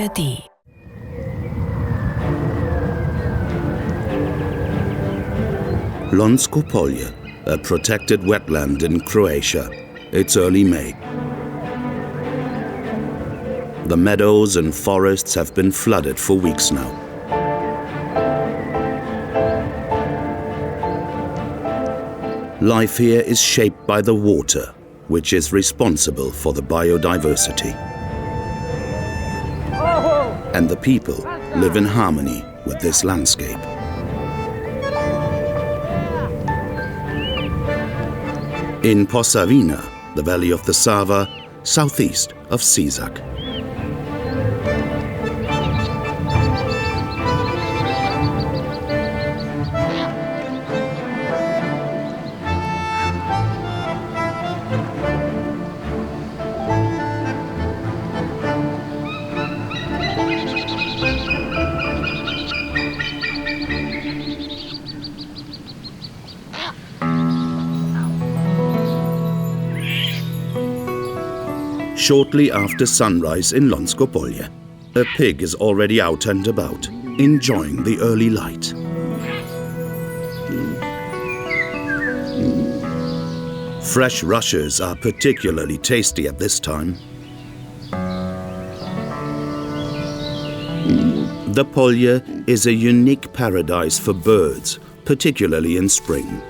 ARD. Lonjsko Polje, a protected wetland in Croatia. It's early May. The meadows and forests have been flooded for weeks now. Life here is shaped by the water, which is responsible for the biodiversity. And the people live in harmony with this landscape. In Posavina, the valley of the Sava, southeast of Sisak. Shortly after sunrise in Lonjsko Polje, a pig is already out and about, enjoying the early light. Fresh rushes are particularly tasty at this time. The Polje is a unique paradise for birds, particularly in spring.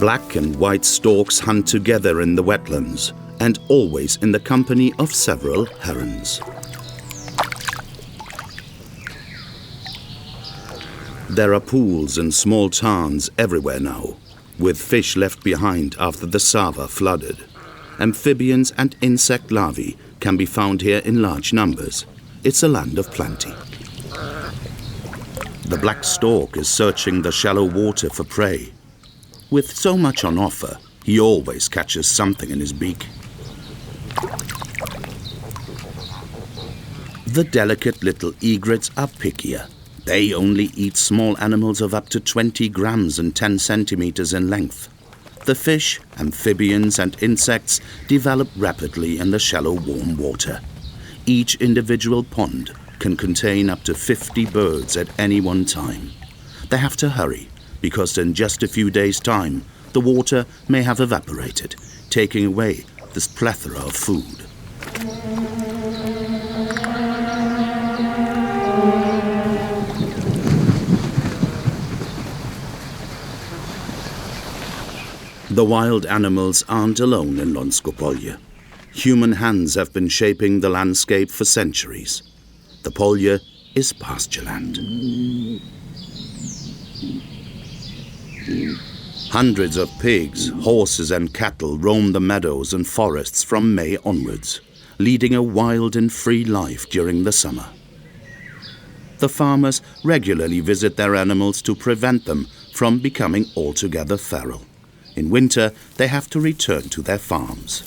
Black and white storks hunt together in the wetlands, and always in the company of several herons. There are pools and small tarns everywhere now, with fish left behind after the Sava flooded. Amphibians and insect larvae can be found here in large numbers. It's a land of plenty. The black stork is searching the shallow water for prey. With so much on offer, he always catches something in his beak. The delicate little egrets are pickier. They only eat small animals of up to 20 grams and 10 centimeters in length. The fish, amphibians and insects develop rapidly in the shallow warm water. Each individual pond can contain up to 50 birds at any one time. They have to hurry, because in just a few days' time, the water may have evaporated, taking away this plethora of food. The wild animals aren't alone in Lonjsko Polje. Human hands have been shaping the landscape for centuries. The Polje is pastureland. Hundreds of pigs, horses and cattle roam the meadows and forests from May onwards, leading a wild and free life during the summer. The farmers regularly visit their animals to prevent them from becoming altogether feral. In winter, they have to return to their farms.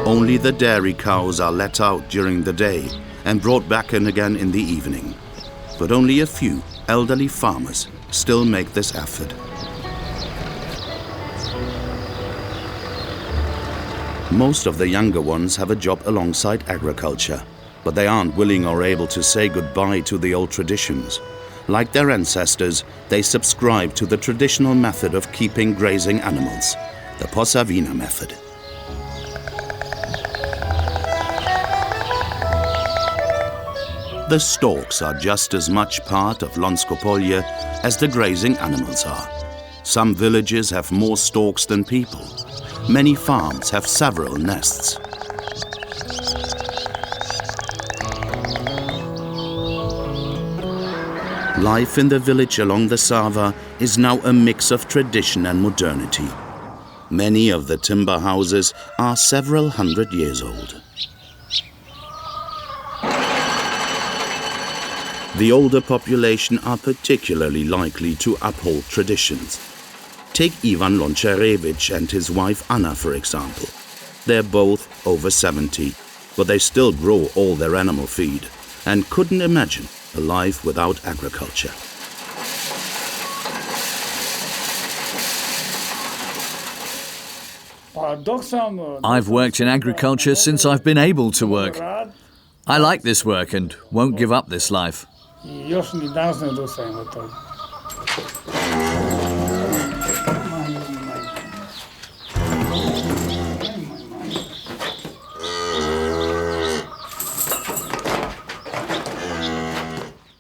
Only the dairy cows are let out during the day and brought back in again in the evening. But only a few elderly farmers still make this effort. Most of the younger ones have a job alongside agriculture, but they aren't willing or able to say goodbye to the old traditions. Like their ancestors, they subscribe to the traditional method of keeping grazing animals, the Posavina method. The storks are just as much part of Lonjsko Polje as the grazing animals are. Some villages have more storks than people. Many farms have several nests. Life in the village along the Sava is now a mix of tradition and modernity. Many of the timber houses are several hundred years old. The older population are particularly likely to uphold traditions. Take Ivan Lončarević and his wife Anna, for example. They're both over 70, but they still grow all their animal feed and couldn't imagine a life without agriculture. I've worked in agriculture since I've been able to work. I like this work and won't give up this life.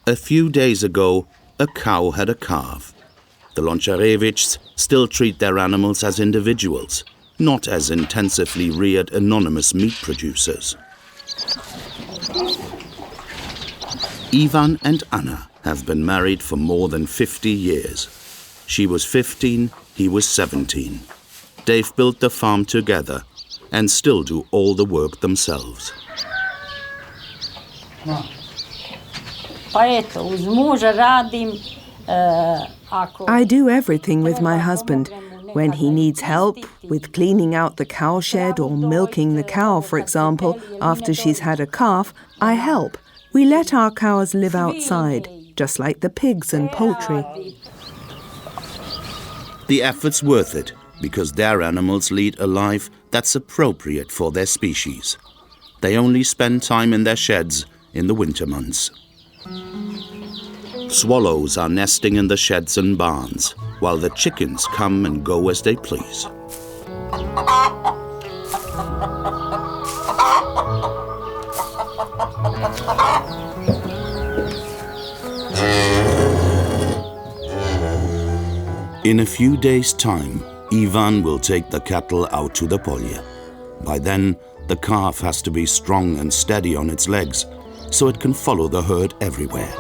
A few days ago, a cow had a calf. The Lonjarevics still treat their animals as individuals, not as intensively reared anonymous meat producers. Ivan and Anna have been married for more than 50 years. She was 15, he was 17. They've built the farm together and still do all the work themselves. I do everything with my husband. When he needs help with cleaning out the cowshed or milking the cow, for example, after she's had a calf, I help. We let our cows live outside, just like the pigs and poultry. The effort's worth it because their animals lead a life that's appropriate for their species. They only spend time in their sheds in the winter months. Swallows are nesting in the sheds and barns, while the chickens come and go as they please. In a few days' time, Ivan will take the cattle out to the polje. By then, the calf has to be strong and steady on its legs, so it can follow the herd everywhere.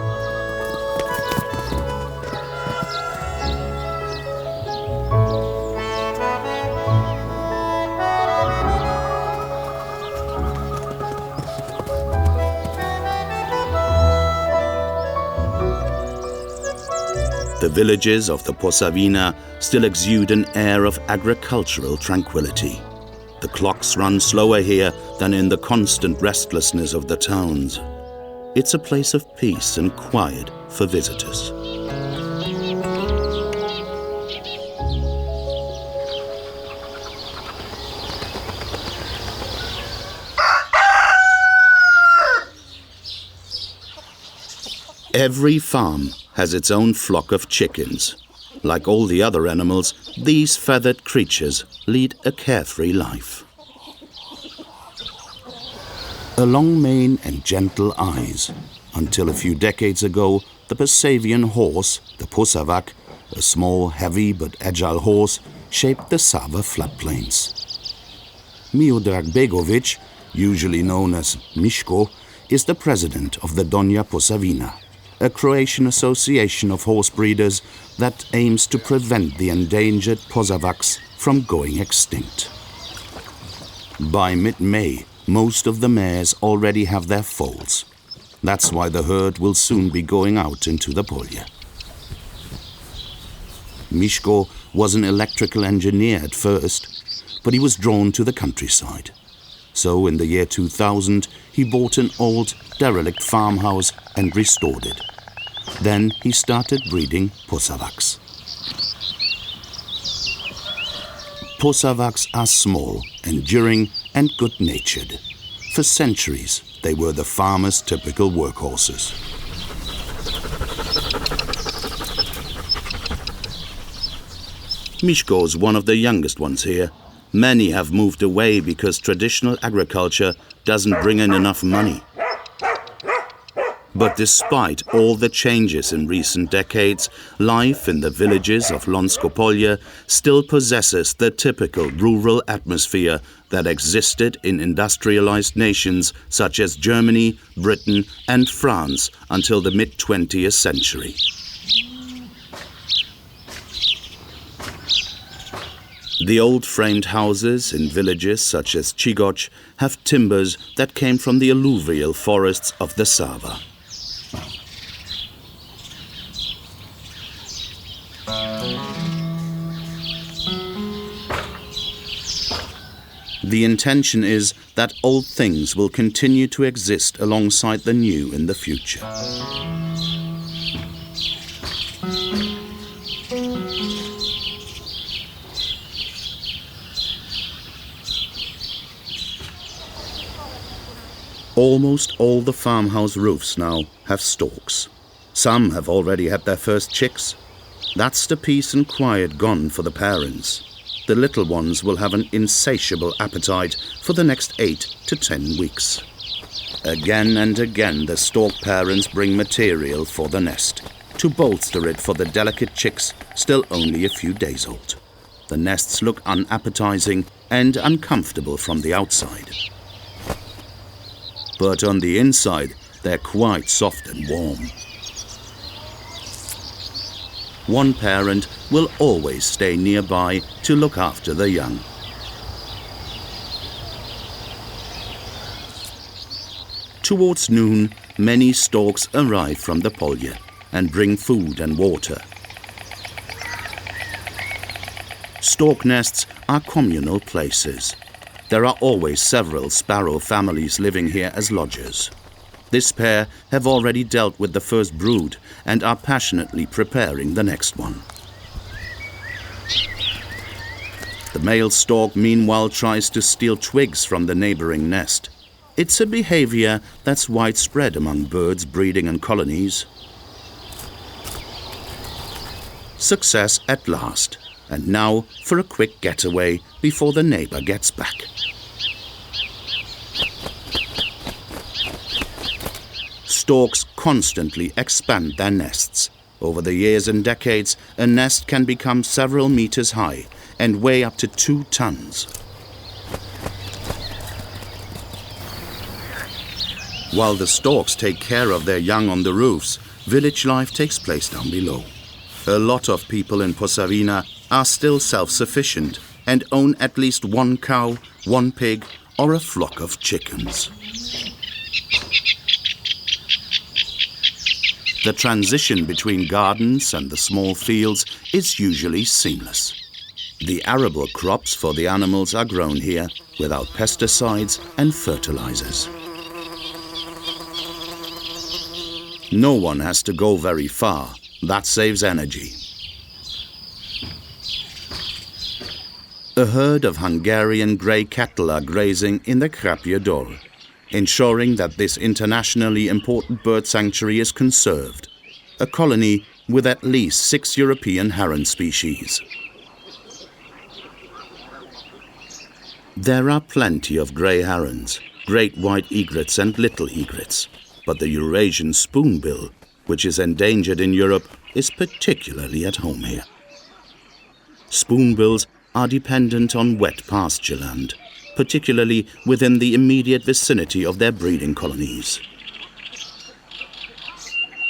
The villages of the Posavina still exude an air of agricultural tranquility. The clocks run slower here than in the constant restlessness of the towns. It's a place of peace and quiet for visitors. Every farm has its own flock of chickens. Like all the other animals, these feathered creatures lead a carefree life. A long mane and gentle eyes. Until a few decades ago, the Pasavian horse, the Posavak, a small, heavy but agile horse, shaped the Sava floodplains. Miodrag Begovic, usually known as Miško, is the president of the Donja Posavina, a Croatian association of horse breeders that aims to prevent the endangered Posavaks from going extinct. By mid-May, most of the mares already have their foals. That's why the herd will soon be going out into the polje. Miško was an electrical engineer at first, but he was drawn to the countryside. So in the year 2000, he bought an old, derelict farmhouse and restored it. Then he started breeding Posavaks. Posavaks are small, enduring, and good-natured. For centuries, they were the farmers' typical workhorses. Miško is one of the youngest ones here. Many have moved away because traditional agriculture doesn't bring in enough money. But despite all the changes in recent decades, life in the villages of Lonjsko Polje still possesses the typical rural atmosphere that existed in industrialized nations such as Germany, Britain, and France until the mid-20th century. The old framed houses in villages such as Chigoch have timbers that came from the alluvial forests of the Sava. The intention is that old things will continue to exist alongside the new in the future. Almost all the farmhouse roofs now have storks. Some have already had their first chicks. That's the peace and quiet gone for the parents. The little ones will have an insatiable appetite for the next 8 to 10 weeks. Again and again the stork parents bring material for the nest, to bolster it for the delicate chicks still only a few days old. The nests look unappetizing and uncomfortable from the outside. But on the inside, they're quite soft and warm. One parent will always stay nearby to look after the young. Towards noon, many storks arrive from the Polje and bring food and water. Stork nests are communal places. There are always several sparrow families living here as lodgers. This pair have already dealt with the first brood and are passionately preparing the next one. The male stork meanwhile tries to steal twigs from the neighboring nest. It's a behavior that's widespread among birds breeding in colonies. Success at last, and now for a quick getaway before the neighbor gets back. Storks constantly expand their nests. Over the years and decades, a nest can become several meters high and weigh up to 2 tons. While the storks take care of their young on the roofs, village life takes place down below. A lot of people in Posavina are still self-sufficient and own at least 1 cow, 1 pig, or a flock of chickens. The transition between gardens and the small fields is usually seamless. The arable crops for the animals are grown here without pesticides and fertilizers. No one has to go very far. That saves energy. A herd of Hungarian grey cattle are grazing in the Krapje Dol, ensuring that this internationally important bird sanctuary is conserved, a colony with at least 6 European heron species. There are plenty of grey herons, great white egrets and little egrets, but the Eurasian spoonbill, which is endangered in Europe, is particularly at home here. Spoonbills are dependent on wet pasture land, particularly within the immediate vicinity of their breeding colonies.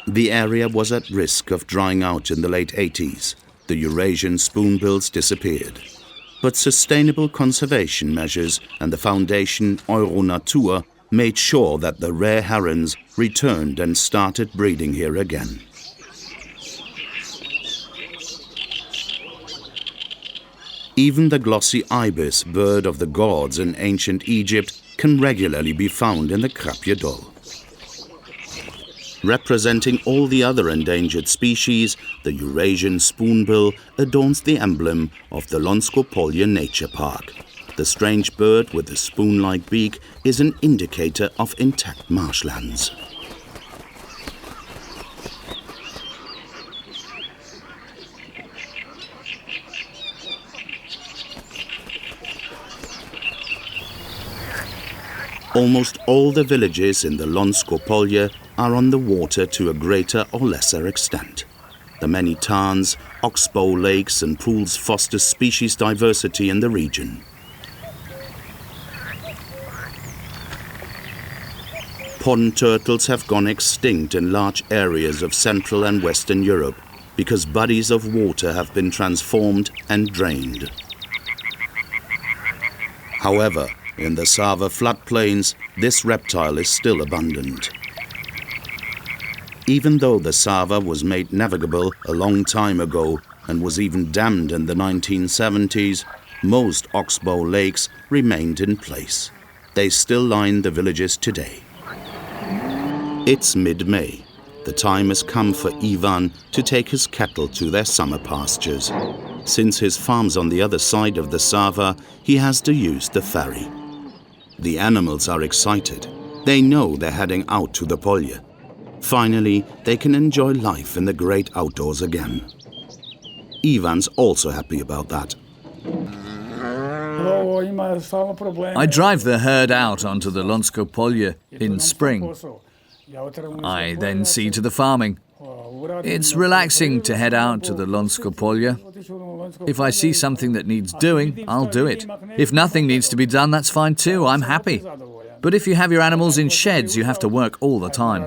The area was at risk of drying out in the late 80s. The Eurasian spoonbills disappeared. But sustainable conservation measures and the foundation Euronatur made sure that the rare herons returned and started breeding here again. Even the glossy ibis, bird of the gods in ancient Egypt, can regularly be found in the Krapje Dol. Representing all the other endangered species, the Eurasian spoonbill adorns the emblem of the Lonjsko Polje Nature Park. The strange bird with the spoon-like beak is an indicator of intact marshlands. Almost all the villages in the Lonjsko Polje are on the water to a greater or lesser extent. The many tarns, oxbow lakes and pools foster species diversity in the region. Pond turtles have gone extinct in large areas of Central and Western Europe because bodies of water have been transformed and drained. However, in the Sava floodplains, this reptile is still abundant. Even though the Sava was made navigable a long time ago and was even dammed in the 1970s, most oxbow lakes remained in place. They still line the villages today. It's mid-May. The time has come for Ivan to take his cattle to their summer pastures. Since his farm's on the other side of the Sava, he has to use the ferry. The animals are excited. They know they're heading out to the Polje. Finally, they can enjoy life in the great outdoors again. Ivan's also happy about that. I drive the herd out onto the Lonjsko Polje in spring. I then see to the farming. It's relaxing to head out to the Lonjsko Polje. If I see something that needs doing, I'll do it. If nothing needs to be done, that's fine too. I'm happy. But if you have your animals in sheds, you have to work all the time.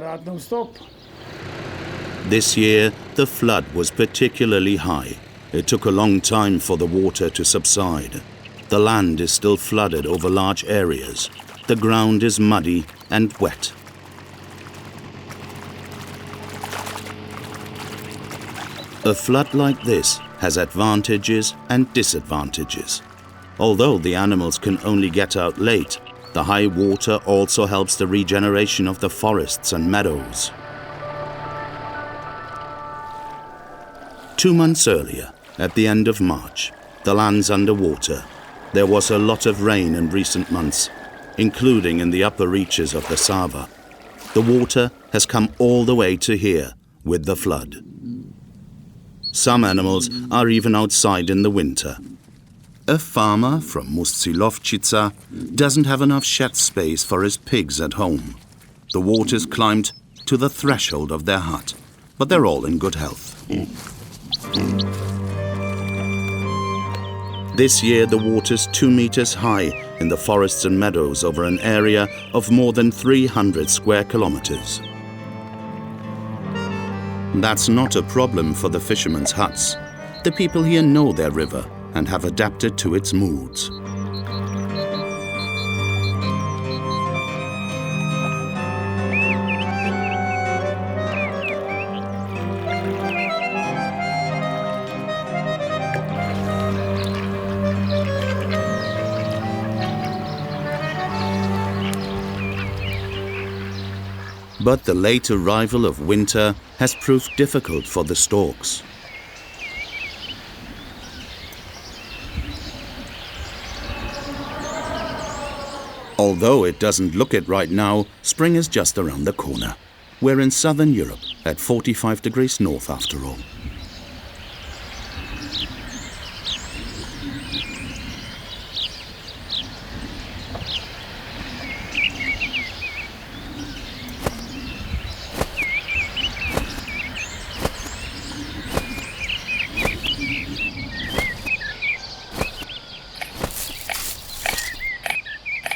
This year, the flood was particularly high. It took a long time for the water to subside. The land is still flooded over large areas. The ground is muddy and wet. A flood like this has advantages and disadvantages. Although the animals can only get out late, the high water also helps the regeneration of the forests and meadows. 2 months earlier, at the end of March, the land's underwater. There was a lot of rain in recent months, including in the upper reaches of the Sava. The water has come all the way to here with the flood. Some animals are even outside in the winter. A farmer from Lovčica doesn't have enough shed space for his pigs at home. The water's climbed to the threshold of their hut, but they're all in good health. This year the water's 2 meters high in the forests and meadows over an area of more than 300 square kilometers. That's not a problem for the fishermen's huts. The people here know their river and have adapted to its moods. But the late arrival of winter has proved difficult for the storks. Although it doesn't look it right now, spring is just around the corner. We're in southern Europe, at 45 degrees north after all.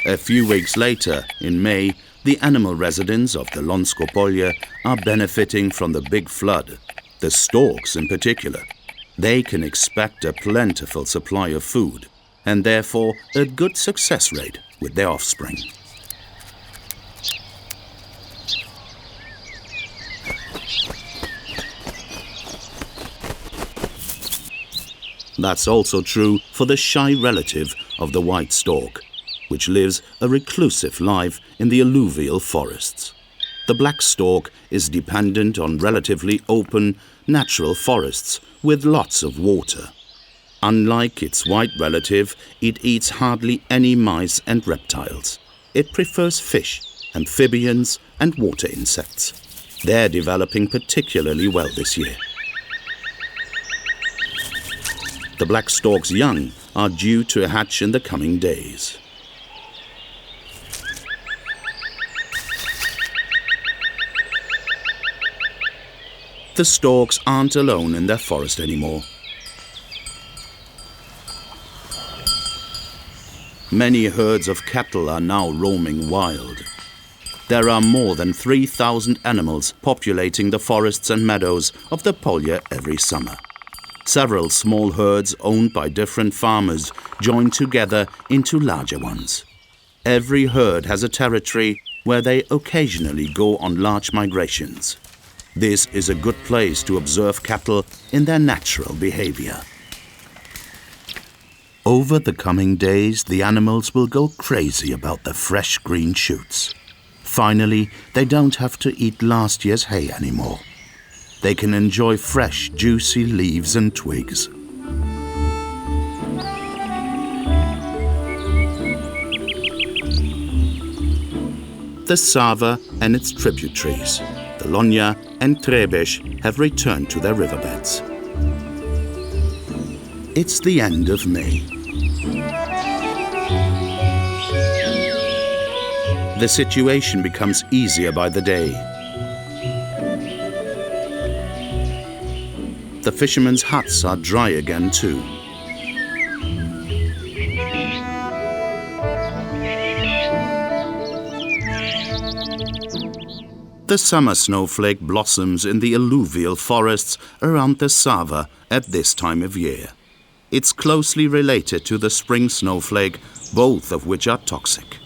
A few weeks later, in May, the animal residents of the Lonjsko Polje are benefiting from the big flood, the storks in particular. They can expect a plentiful supply of food, and therefore a good success rate with their offspring. That's also true for the shy relative of the white stork, which lives a reclusive life in the alluvial forests. The black stork is dependent on relatively open, natural forests with lots of water. Unlike its white relative, it eats hardly any mice and reptiles. It prefers fish, amphibians, and water insects. They're developing particularly well this year. The black stork's young are due to hatch in the coming days. The storks aren't alone in their forest anymore. Many herds of cattle are now roaming wild. There are more than 3,000 animals populating the forests and meadows of the Polje every summer. Several small herds owned by different farmers join together into larger ones. Every herd has a territory where they occasionally go on large migrations. This is a good place to observe cattle in their natural behavior. Over the coming days, the animals will go crazy about the fresh green shoots. Finally, they don't have to eat last year's hay anymore. They can enjoy fresh, juicy leaves and twigs. The Sava and its tributaries, the Lonja and Heribert, have returned to their riverbeds. It's the end of May. The situation becomes easier by the day. The fishermen's huts are dry again too. The summer snowflake blossoms in the alluvial forests around the Sava at this time of year. It's closely related to the spring snowflake, both of which are toxic.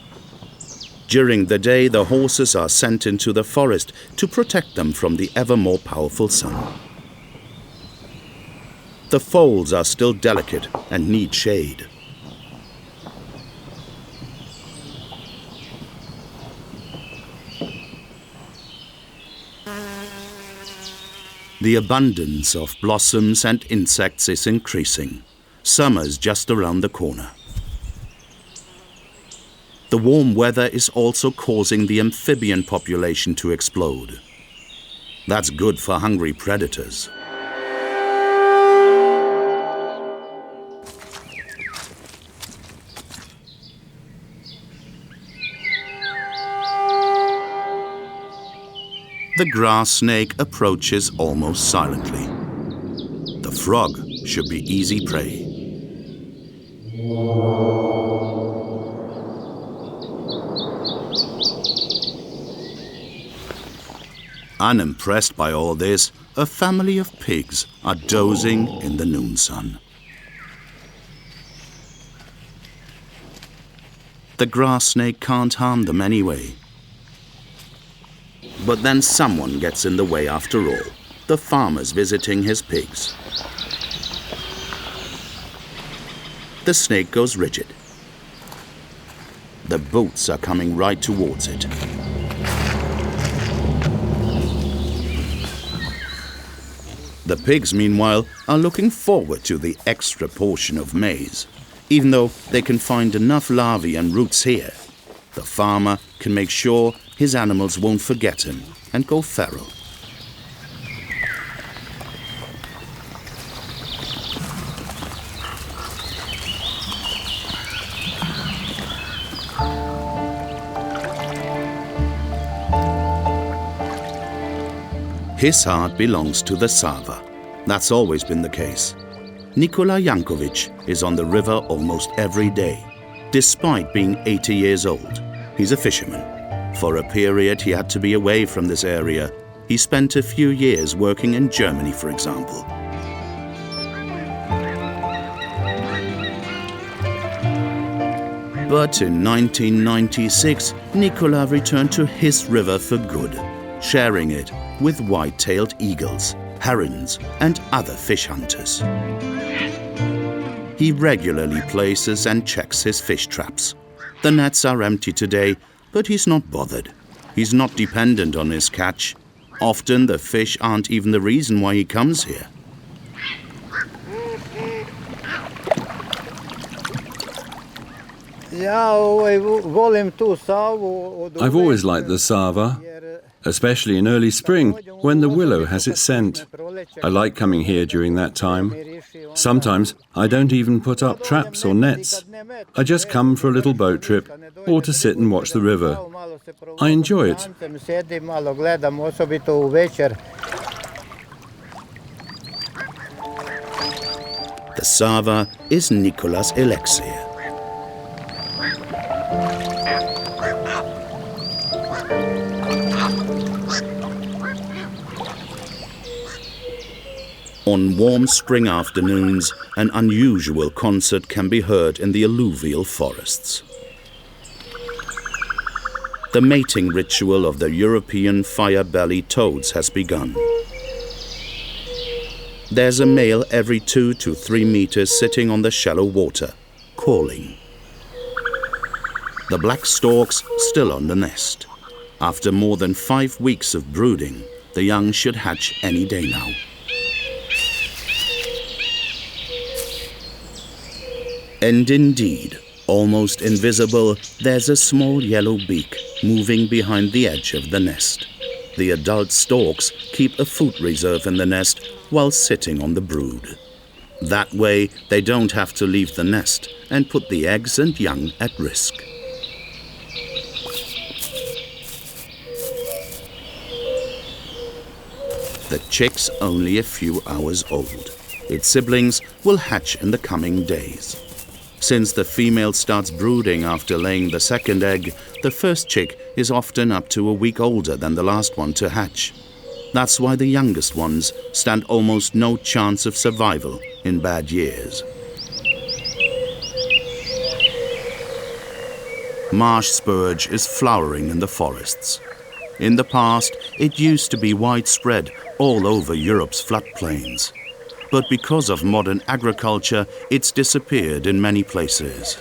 During the day, the horses are sent into the forest to protect them from the ever more powerful sun. The foals are still delicate and need shade. The abundance of blossoms and insects is increasing. Summer's just around the corner. The warm weather is also causing the amphibian population to explode. That's good for hungry predators. The grass snake approaches almost silently. The frog should be easy prey. Unimpressed by all this, a family of pigs are dozing in the noon sun. The grass snake can't harm them anyway. But then someone gets in the way after all. The farmer's visiting his pigs. The snake goes rigid. The boots are coming right towards it. The pigs, meanwhile, are looking forward to the extra portion of maize. Even though they can find enough larvae and roots here, the farmer can make sure his animals won't forget him and go feral. His heart belongs to the Sava. That's always been the case. Nikola Jankovic is on the river almost every day. Despite being 80 years old, he's a fisherman. For a period, he had to be away from this area. He spent a few years working in Germany, for example. But in 1996, Nikola returned to his river for good, sharing it with white-tailed eagles, herons, and other fish hunters. He regularly places and checks his fish traps. The nets are empty today, but he's not bothered. He's not dependent on his catch. Often the fish aren't even the reason why he comes here. I've always liked the Sava, especially in early spring when the willow has its scent. I like coming here during that time. Sometimes I don't even put up traps or nets. I just come for a little boat trip or to sit and watch the river. I enjoy it. The Sava is Nikola's elixir. On warm spring afternoons, an unusual concert can be heard in the alluvial forests. The mating ritual of the European fire-bellied toads has begun. There's a male every 2 to 3 meters sitting on the shallow water, calling. The black storks still on the nest. After more than 5 weeks of brooding, the young should hatch any day now. And indeed, almost invisible, there's a small yellow beak moving behind the edge of the nest. The adult storks keep a food reserve in the nest while sitting on the brood. That way, they don't have to leave the nest and put the eggs and young at risk. The chick's only a few hours old. Its siblings will hatch in the coming days. Since the female starts brooding after laying the second egg, the first chick is often up to a week older than the last one to hatch. That's why the youngest ones stand almost no chance of survival in bad years. Marsh spurge is flowering in the forests. In the past, it used to be widespread all over Europe's floodplains. But because of modern agriculture, it's disappeared in many places.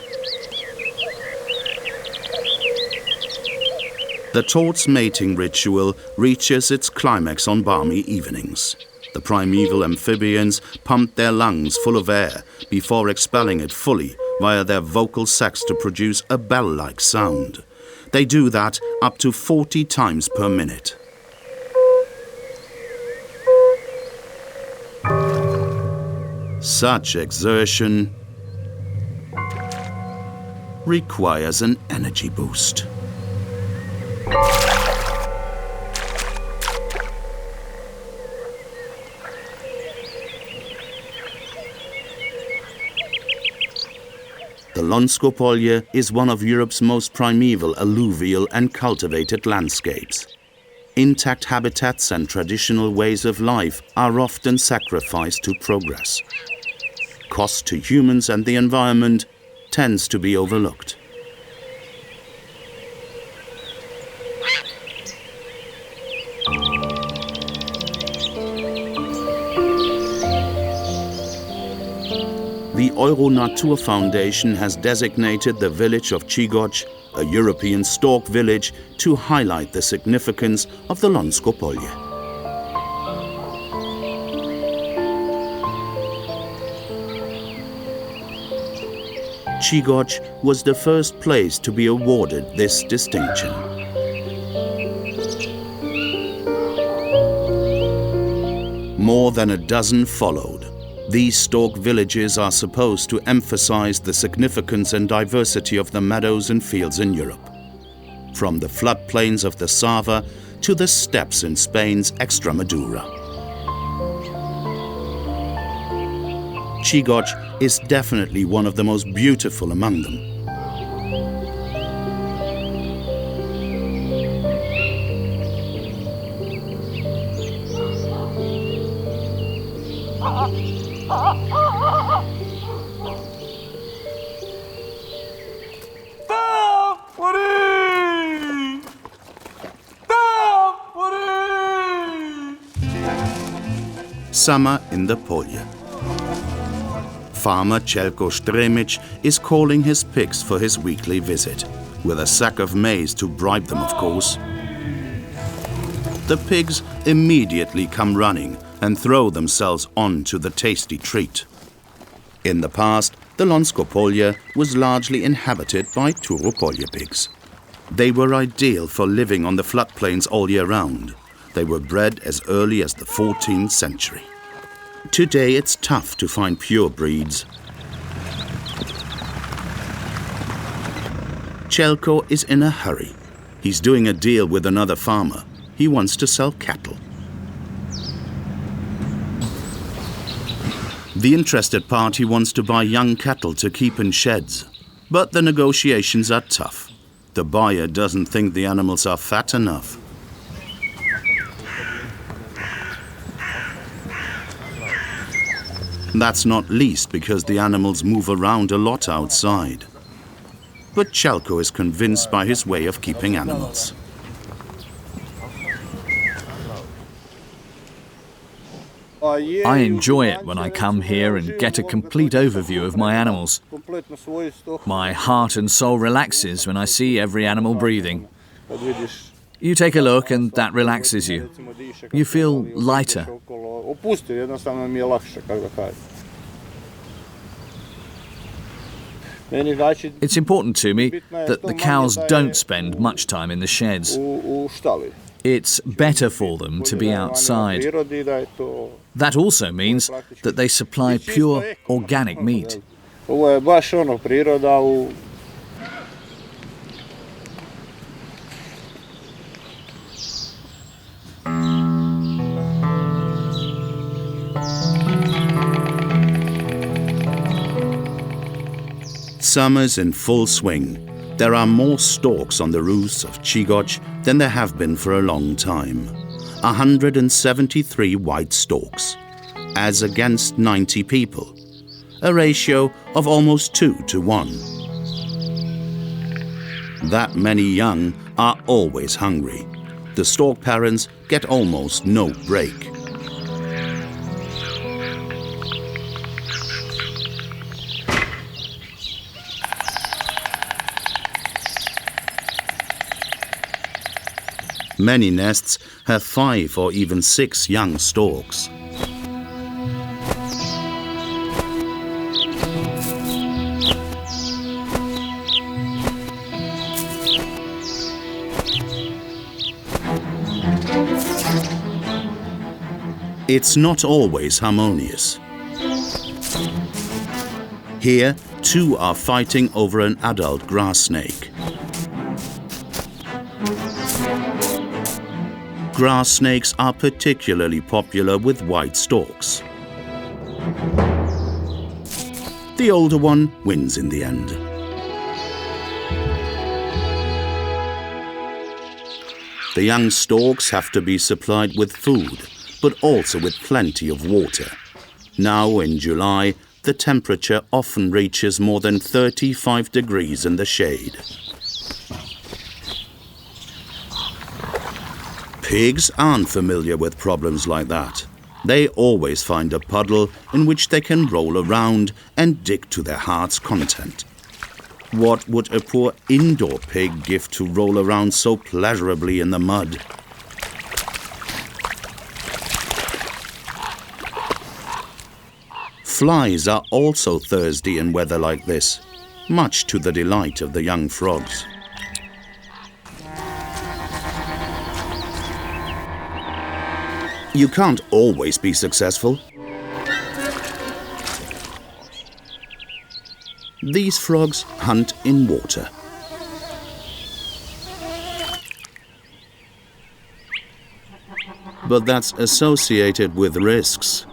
The tort's mating ritual reaches its climax on balmy evenings. The primeval amphibians pumped their lungs full of air before expelling it fully via their vocal sacs to produce a bell-like sound. They do that up to 40 times per minute. Such exertion requires an energy boost. The Lonjsko Polje is one of Europe's most primeval alluvial and cultivated landscapes. Intact habitats and traditional ways of life are often sacrificed to progress. Cost to humans and the environment tends to be overlooked. The Narrator Foundation has designated the village of Schöller, a European stork village, to highlight the significance of the Lonjsko Polje. Schöller was the first place to be awarded this distinction. More than a dozen followed. These stork villages are supposed to emphasize the significance and diversity of the meadows and fields in Europe. From the floodplains of the Sava to the steppes in Spain's Extremadura. Schöller is definitely one of the most beautiful among them. Summer in the Polje. Farmer Schöller is calling his pigs for his weekly visit, with a sack of maize to bribe them, of course. The pigs immediately come running and throw themselves onto the tasty treat. In the past, the Lonjsko Polje was largely inhabited by Polje pigs. They were ideal for living on the floodplains all year round. They were bred as early as the 14th century. Today it's tough to find pure breeds. Schöller is in a hurry. He's doing a deal with another farmer. He wants to sell cattle. The interested party wants to buy young cattle to keep in sheds. But the negotiations are tough. The buyer doesn't think the animals are fat enough. That's not least because the animals move around a lot outside. But Schöller is convinced by his way of keeping animals. I enjoy it when I come here and get a complete overview of my animals. My heart and soul relaxes when I see every animal breathing. You take a look and that relaxes you. You feel lighter. It's important to me that the cows don't spend much time in the sheds. It's better for them to be outside. That also means that they supply pure organic meat. Summer's in full swing. There are more storks on the roofs of Chigoch than there have been for a long time. 173 white storks, as against 90 people, a ratio of almost 2 to 1. That many young are always hungry. The stork parents get almost no break. Many nests have 5 or even 6 young storks. It's not always harmonious. Here, 2 are fighting over an adult grass snake. Grass snakes are particularly popular with white storks. The older one wins in the end. The young storks have to be supplied with food, but also with plenty of water. Now in July, the temperature often reaches more than 35 degrees in the shade. Pigs aren't familiar with problems like that. They always find a puddle in which they can roll around and dig to their heart's content. What would a poor indoor pig give to roll around so pleasurably in the mud? Flies are also thirsty in weather like this, much to the delight of the young frogs. You can't always be successful. These frogs hunt in water. But that's associated with risks.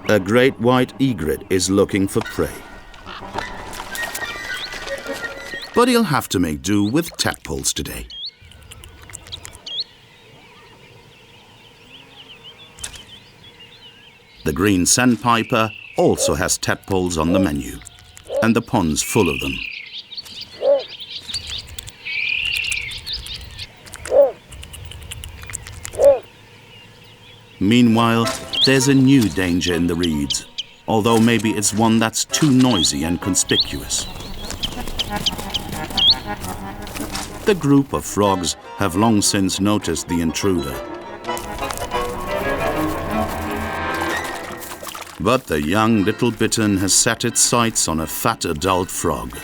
A great white egret is looking for prey. But he'll have to make do with tadpoles today. The green sandpiper also has tadpoles on the menu, and the pond's full of them. Meanwhile, there's a new danger in the reeds, although maybe it's one that's too noisy and conspicuous. The group of frogs have long since noticed the intruder. But the young little bittern has set its sights on a fat adult frog.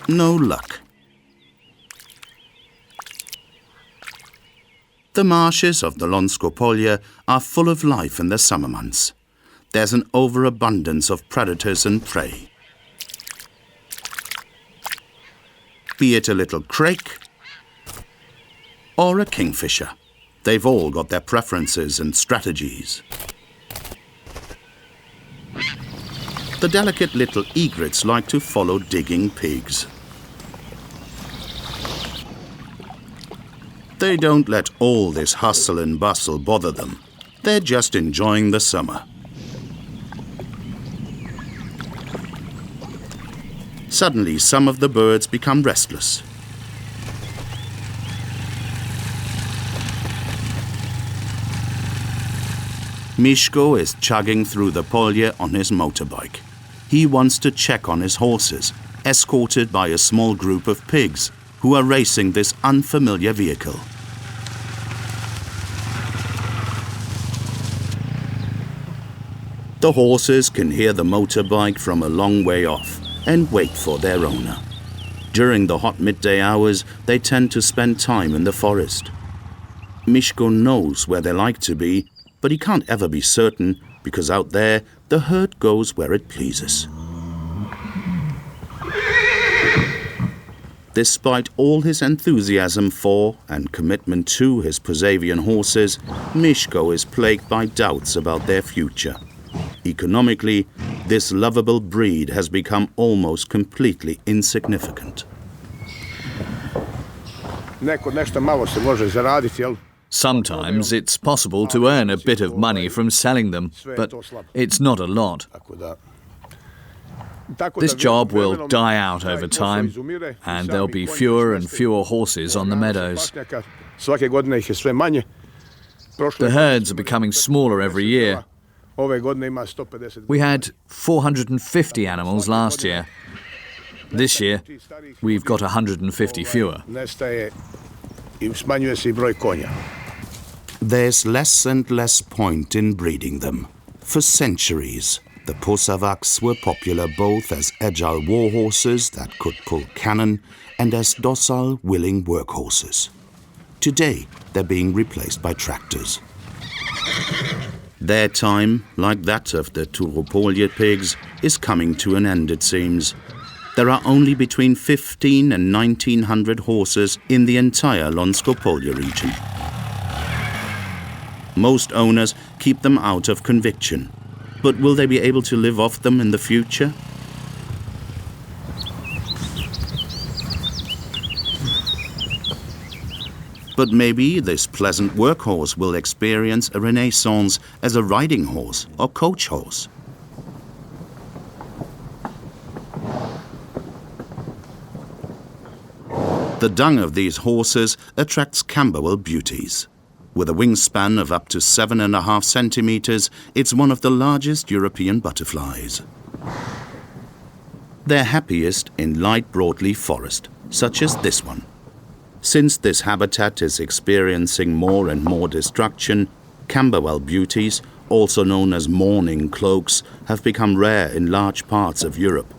No luck. The marshes of the Lonjsko Polje are full of life in the summer months. There's an overabundance of predators and prey. Be it a little crake or a kingfisher. They've all got their preferences and strategies. The delicate little egrets like to follow digging pigs. They don't let all this hustle and bustle bother them. They're just enjoying the summer. Suddenly, some of the birds become restless. Mieszko is chugging through the Polje on his motorbike. He wants to check on his horses, escorted by a small group of pigs who are racing this unfamiliar vehicle. The horses can hear the motorbike from a long way off and wait for their owner. During the hot midday hours, they tend to spend time in the forest. Mieszko knows where they like to be, but he can't ever be certain because out there, the herd goes where it pleases. Despite all his enthusiasm for and commitment to his Posavian horses, Mieszko is plagued by doubts about their future. Economically, this lovable breed has become almost completely insignificant. Sometimes it's possible to earn a bit of money from selling them, but it's not a lot. This job will die out over time, and there'll be fewer and fewer horses on the meadows. The herds are becoming smaller every year. We had 450 animals last year. This year, we've got 150 fewer. There's less and less point in breeding them. For centuries, the Posavaks were popular both as agile war horses that could pull cannon and as docile, willing workhorses. Today, they're being replaced by tractors. Their time, like that of the Turopolje pigs, is coming to an end, it seems. There are only between 15 and 1900 horses in the entire Lonjsko Polje region. Most owners keep them out of conviction. But will they be able to live off them in the future? But maybe this pleasant workhorse will experience a renaissance as a riding horse or coach horse. The dung of these horses attracts Camberwell beauties. With a wingspan of up to 7.5 centimeters, it's one of the largest European butterflies. They're happiest in light broadleaf forest, such as this one. Since this habitat is experiencing more and more destruction, Camberwell beauties, also known as mourning cloaks, have become rare in large parts of Europe.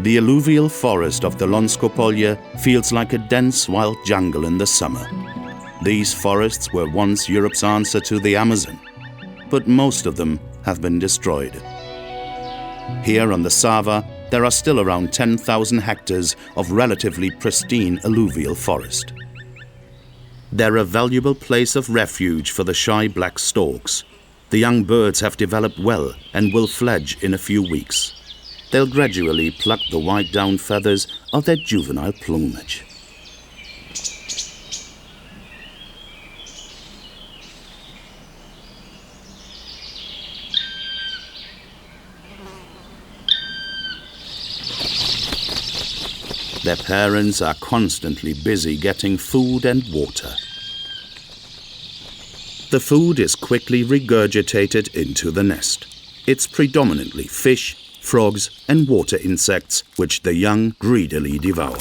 The alluvial forest of the Lonjsko Polje feels like a dense wild jungle in the summer. These forests were once Europe's answer to the Amazon, but most of them have been destroyed. Here on the Sava, there are still around 10,000 hectares of relatively pristine alluvial forest. They're a valuable place of refuge for the shy black storks. The young birds have developed well and will fledge in a few weeks. They'll gradually pluck the white down feathers of their juvenile plumage. Their parents are constantly busy getting food and water. The food is quickly regurgitated into the nest. It's predominantly fish, frogs and water insects, which the young greedily devour.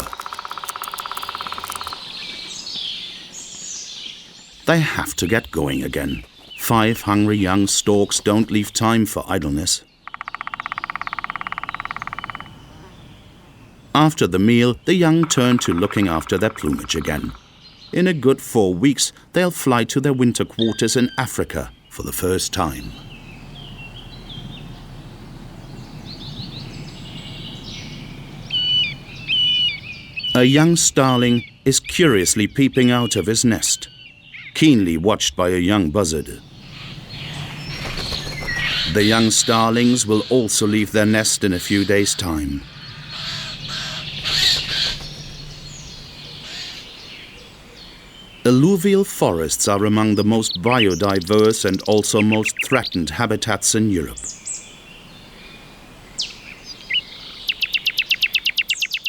They have to get going again. 5 hungry young storks don't leave time for idleness. After the meal, the young turn to looking after their plumage again. In a good 4 weeks, they'll fly to their winter quarters in Africa for the first time. A young starling is curiously peeping out of his nest, keenly watched by a young buzzard. The young starlings will also leave their nest in a few days' time. Alluvial forests are among the most biodiverse and also most threatened habitats in Europe.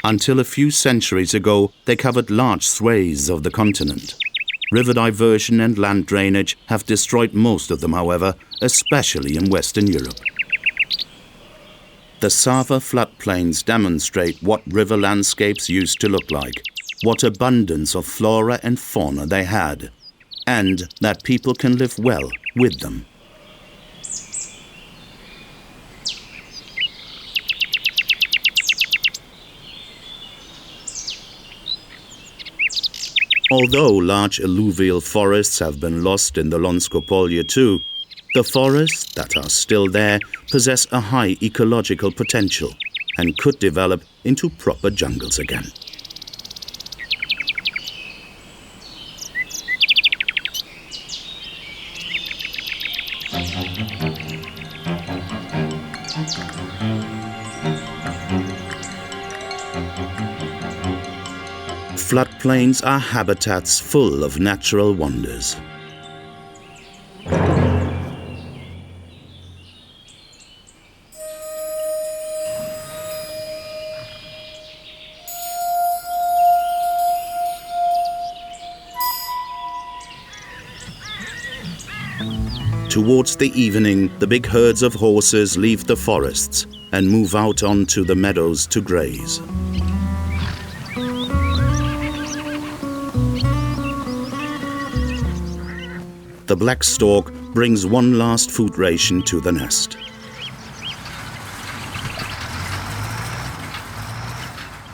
Until a few centuries ago, they covered large swathes of the continent. River diversion and land drainage have destroyed most of them, however, especially in Western Europe. The Sava floodplains demonstrate what river landscapes used to look like, what abundance of flora and fauna they had, and that people can live well with them. Although large alluvial forests have been lost in the Lonjsko Polje too, the forests that are still there possess a high ecological potential and could develop into proper jungles again. Floodplains are habitats full of natural wonders. Towards the evening, the big herds of horses leave the forests and move out onto the meadows to graze. The black stork brings one last food ration to the nest.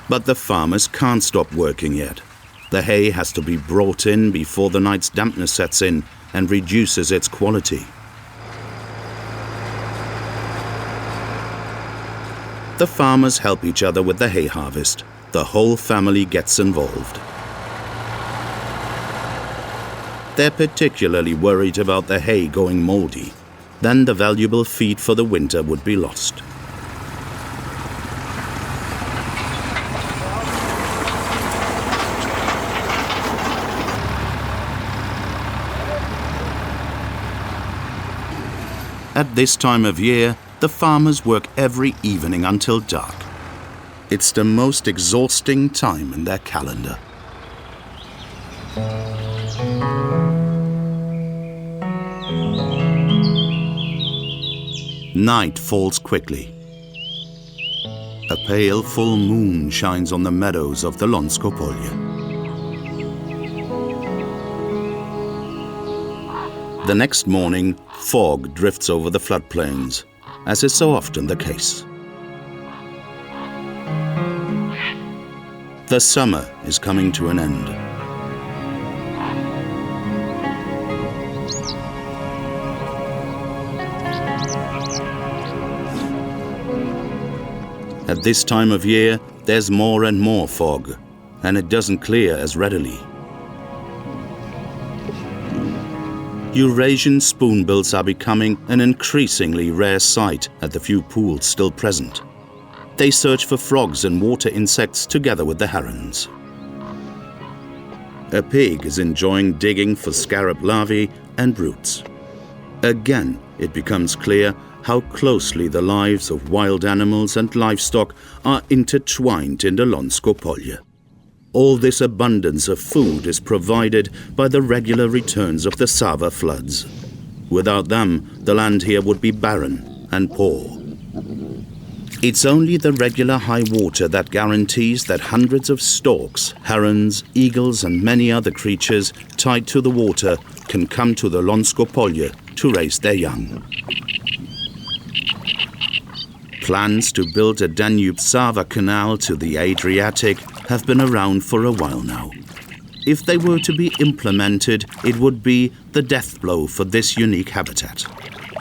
But the farmers can't stop working yet. The hay has to be brought in before the night's dampness sets in and reduces its quality. The farmers help each other with the hay harvest. The whole family gets involved. They're particularly worried about the hay going moldy. Then the valuable feed for the winter would be lost. At this time of year, the farmers work every evening until dark. It's the most exhausting time in their calendar. Night falls quickly. A pale full moon shines on the meadows of the Lonjsko Polje. The next morning, fog drifts over the floodplains, as is so often the case. The summer is coming to an end. At this time of year, there's more and more fog, and it doesn't clear as readily. Eurasian spoonbills are becoming an increasingly rare sight at the few pools still present. They search for frogs and water insects together with the herons. A pig is enjoying digging for scarab larvae and roots. Again, it becomes clear how closely the lives of wild animals and livestock are intertwined in the Lonjsko Polje. All this abundance of food is provided by the regular returns of the Sava floods. Without them, the land here would be barren and poor. It's only the regular high water that guarantees that hundreds of storks, herons, eagles and many other creatures tied to the water can come to the Lonjsko Polje to raise their young. Plans to build a Danube-Sava canal to the Adriatic have been around for a while now. If they were to be implemented, it would be the death blow for this unique habitat.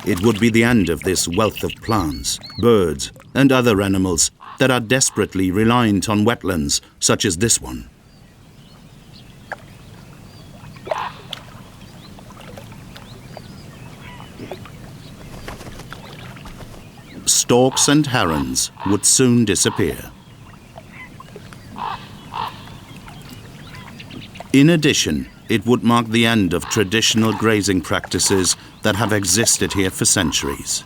It would be the end of this wealth of plants, birds, and other animals that are desperately reliant on wetlands such as this one. Storks and herons would soon disappear. In addition, it would mark the end of traditional grazing practices that have existed here for centuries.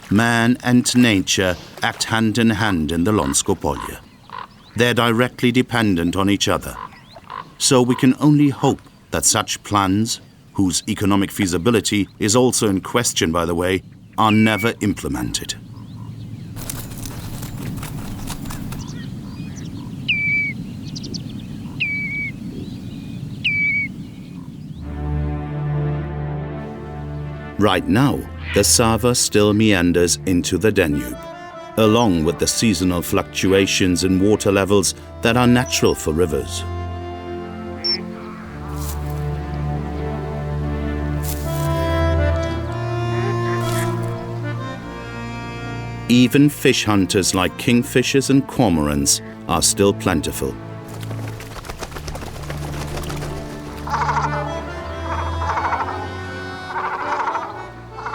Man and nature act hand in hand in the Lonjsko Polje. They're directly dependent on each other. So we can only hope that such plans, whose economic feasibility is also in question, by the way, are never implemented. Right now, the Sava still meanders into the Danube, along with the seasonal fluctuations in water levels that are natural for rivers. Even fish hunters like kingfishers and cormorants are still plentiful.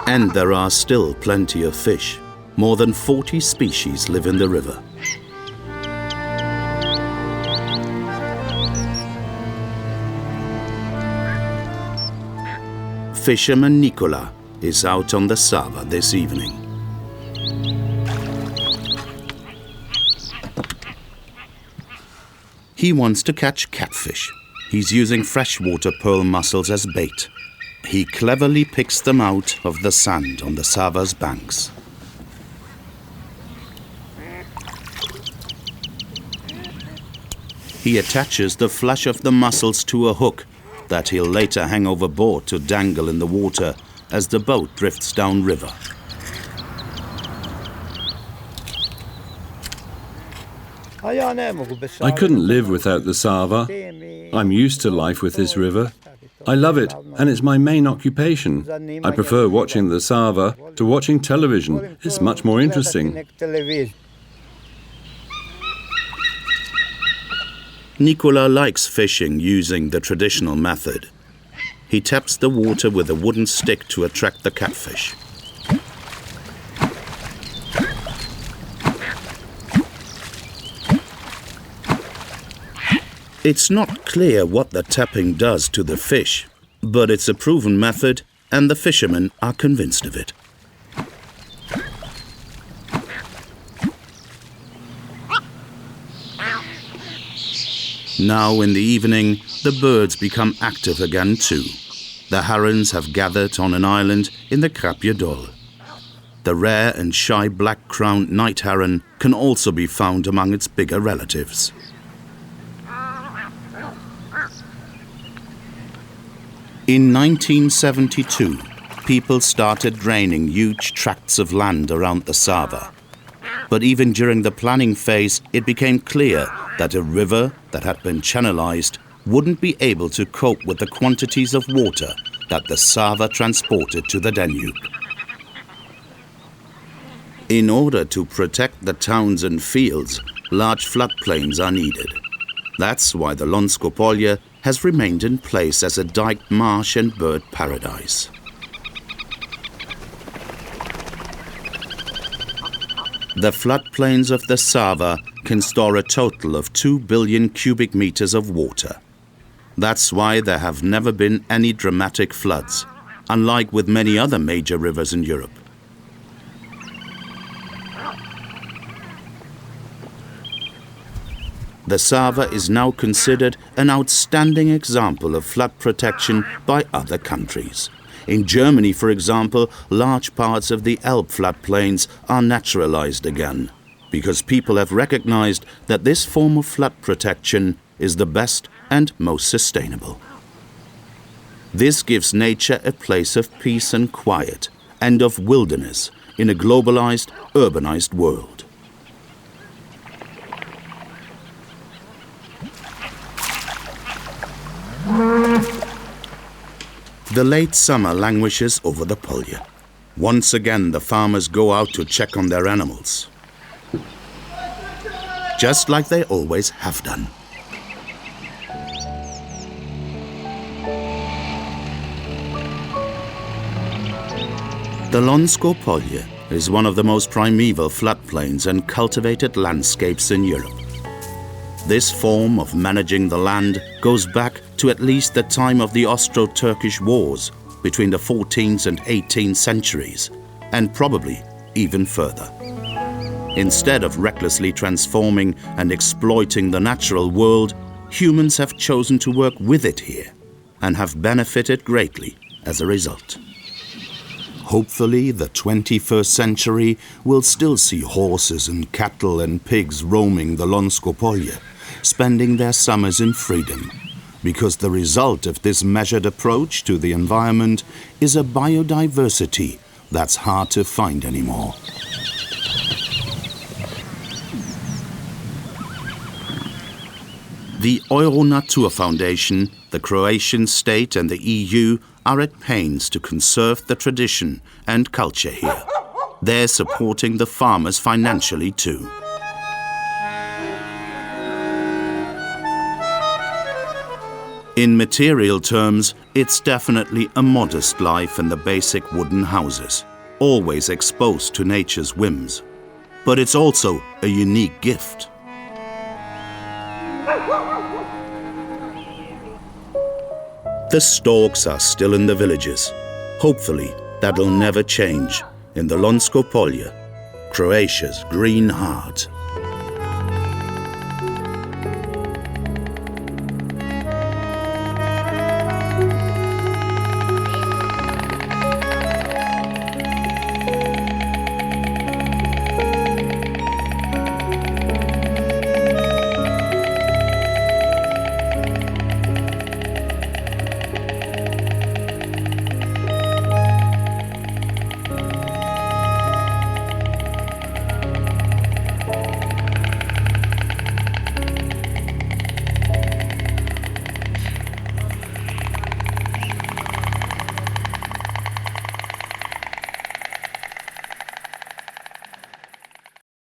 And there are still plenty of fish. More than 40 species live in the river. Fisherman Nicola is out on the Sava this evening. He wants to catch catfish. He's using freshwater pearl mussels as bait. He cleverly picks them out of the sand on the Sava's banks. He attaches the flesh of the mussels to a hook that he'll later hang overboard to dangle in the water as the boat drifts downriver. I couldn't live without the Sava. I'm used to life with this river. I love it, and it's my main occupation. I prefer watching the Sava to watching television. It's much more interesting. Nicola likes fishing using the traditional method. He taps the water with a wooden stick to attract the catfish. It's not clear what the tapping does to the fish, but it's a proven method and the fishermen are convinced of it. Now in the evening, the birds become active again too. The herons have gathered on an island in the Krapje Dol. The rare and shy black-crowned night heron can also be found among its bigger relatives. In 1972, people started draining huge tracts of land around the Sava. But even during the planning phase, it became clear that a river that had been channelized wouldn't be able to cope with the quantities of water that the Sava transported to the Danube. In order to protect the towns and fields, large floodplains are needed. That's why the Lonjsko Polje has remained in place as a diked marsh and bird paradise. The floodplains of the Sava can store a total of 2 billion cubic meters of water. That's why there have never been any dramatic floods, unlike with many other major rivers in Europe. The Sava is now considered an outstanding example of flood protection by other countries. In Germany, for example, large parts of the Elbe floodplains are naturalized again, because people have recognized that this form of flood protection is the best and most sustainable. This gives nature a place of peace and quiet, and of wilderness in a globalized, urbanized world. The late summer languishes over the Polje. Once again, the farmers go out to check on their animals, just like they always have done. The Lonjsko Polje is one of the most primeval floodplains and cultivated landscapes in Europe. This form of managing the land goes back to at least the time of the Austro-Turkish Wars between the 14th and 18th centuries, and probably even further. Instead of recklessly transforming and exploiting the natural world, humans have chosen to work with it here and have benefited greatly as a result. Hopefully, the 21st century will still see horses and cattle and pigs roaming the Lonjsko Polje, spending their summers in freedom, because the result of this measured approach to the environment is a biodiversity that's hard to find anymore. The Euronatur Foundation, the Croatian state and the EU are at pains to conserve the tradition and culture here. They're supporting the farmers financially too. In material terms, it's definitely a modest life in the basic wooden houses, always exposed to nature's whims. But it's also a unique gift. The storks are still in the villages. Hopefully, that'll never change in the Lonjsko Polje, Croatia's green heart.